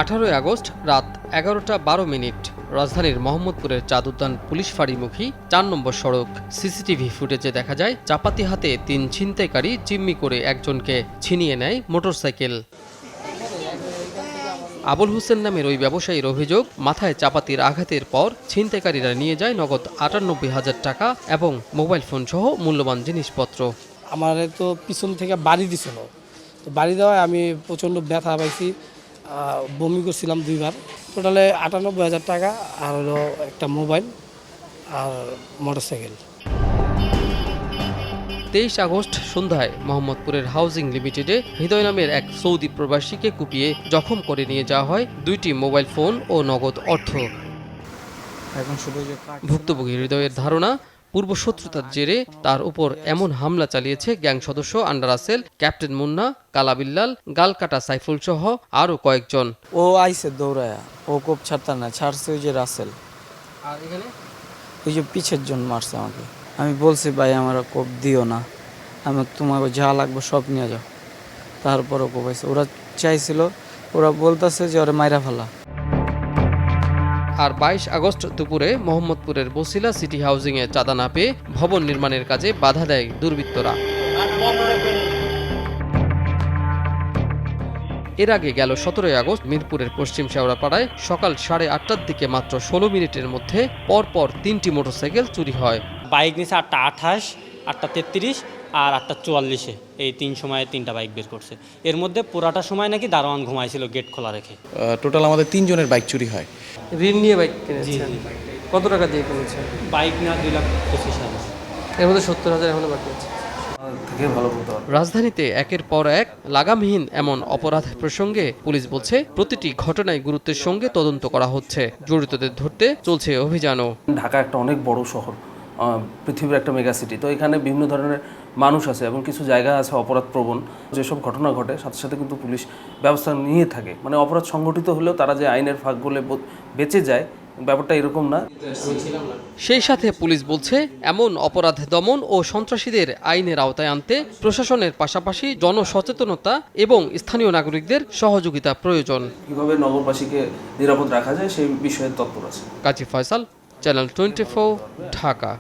18 August রাত 11:12 রাজধানীর মোহাম্মদপুরের চাঁদ উদ্যান পুলিশ ফাঁড়িমুখী ৪ নম্বর সড়ক সিসিটিভি ফুটেজে দেখা যায় চাপাতি হাতে ৩ ছিনতাইকারী জিম্মি করে একজনকে ছিনিয়ে নেয় মোটরসাইকেল। আবুল হোসেন নামের ওই ব্যবসায়ীর অভিযোগ, মাথায় চাপাতির আঘাতের পর ছিনতাইকারীরা নিয়ে যায় নগদ ৯৮,০০০ টাকা এবং মোবাইল ফোন সহ মূল্যবান জিনিসপত্র। আমার তো পিছন থেকে বাড়ি দিছিল, তো বাড়ি দেওয়ায় আমি প্রচণ্ড ব্যথা পাইছি, বমি করছিলাম 2বার। টোটালে ৯৮,০০০ টাকা আর হলো একটা মোবাইল আর মোটরসাইকেল। ২৩ আগস্ট সন্ধ্যায় মোহাম্মদপুরের হাউজিং লিমিটেডে হৃদয় নামের এক সৌদি প্রবাসীকে কুপিয়ে জখম করে নিয়ে যাওয়া হয় 2টি মোবাইল ফোন ও নগদ অর্থ। ভুক্তভোগী হৃদয়ের ধারণা, পূর্বশত্রুতার জেরে তার উপর এমন হামলা চালিয়েছে গ্যাং সদস্য আন্ডার রাসেল, ক্যাপ্টেন মুন্না, কালা বিল্লাল, গালকাটা সাইফুল সহ আরও কয়েকজন। ও আইসে দৌড়ায়া, ও কোপ ছাড়তা না, ছাড়ছে ওই যে রাসেল। আর এখানে ওই যে পিছের জন মারছে আমাকে। আমি বলছি ভাই আমার কোপ দিও না, আমি তোমাকে যা লাগবে সব নিয়ে যাও। তারপরও কোপাইছে, ওরা চাইছিল, ওরা বলতেছে যে ওরা মাইরা ফেলা। আর 22 আগস্ট দুপুরে মোহাম্মদপুরের বসিলা সিটি হাউজিংয়ে চাঁদা না পেয়ে ভবন নির্মাণের কাজে বাধা দেয় দুর্বৃত্তরা। এর আগে গেল 17 আগস্ট মিরপুরের পশ্চিম শেওড়াপাড়ায় সকাল 8:30টার দিকে মাত্র 16 মিনিটের মধ্যে পরপর 3টি মোটরসাইকেল চুরি হয়। বাইক নিয়েছে 8:28, 8:33 আর 8:44-এ, এই 3 সময়ে 3টা বাইক বের করছে। এর মধ্যে পুরাটা সময় নাকি দারোয়ান ঘুমাইছিল গেট খোলা রেখে। টোটাল আমাদের 3 জনের বাইক চুরি হয়। ঋণ নিয়ে বাইক কিনেছেন? কত টাকা দিয়ে কিনেছেন? বাইক নেওয়া 2,25,000। এর মধ্যে 70,000 এখনো বাকি আছে। রাজধানীতে একের পর এক লাগামহীন এমন অপরাধ প্রসঙ্গে পুলিশ বলছে, প্রতিটি ঘটনায় গুরুত্বের সঙ্গে তদন্ত করা হচ্ছে, জড়িতদের ধরতে চলছে অভিযানও। ঢাকা একটা অনেক বড় শহর, পৃথিবীর একটা মেগা সিটি, তো এখানে বিভিন্ন ধরনের মানুষ আছে এবং কিছু জায়গা আছে অপরাধ প্রবণ। যেসব ঘটনা ঘটে সাথে সাথে কিন্তু পুলিশ ব্যবস্থা নিয়ে থাকে, মানে অপরাধ সংগঠিত হলেও তারা যে আইনের ফাঁক গলে বেঁচে যায়, ব্যাপারটা এরকম না। সেই সাথে পুলিশ বলছে, এমন অপরাধ দমন ও সন্ত্রাসীদের আইনের আওতায় আনতে প্রশাসনের পাশাপাশি জনসচেতনতা এবং স্থানীয় নাগরিকদের সহযোগিতা প্রয়োজন। কিভাবে নগরবাসীকে নিরাপদ রাখা যায় সেই বিষয়ে তৎপর আছে। কাজী ফয়সাল, চ্যানেল 24, ঢাকা।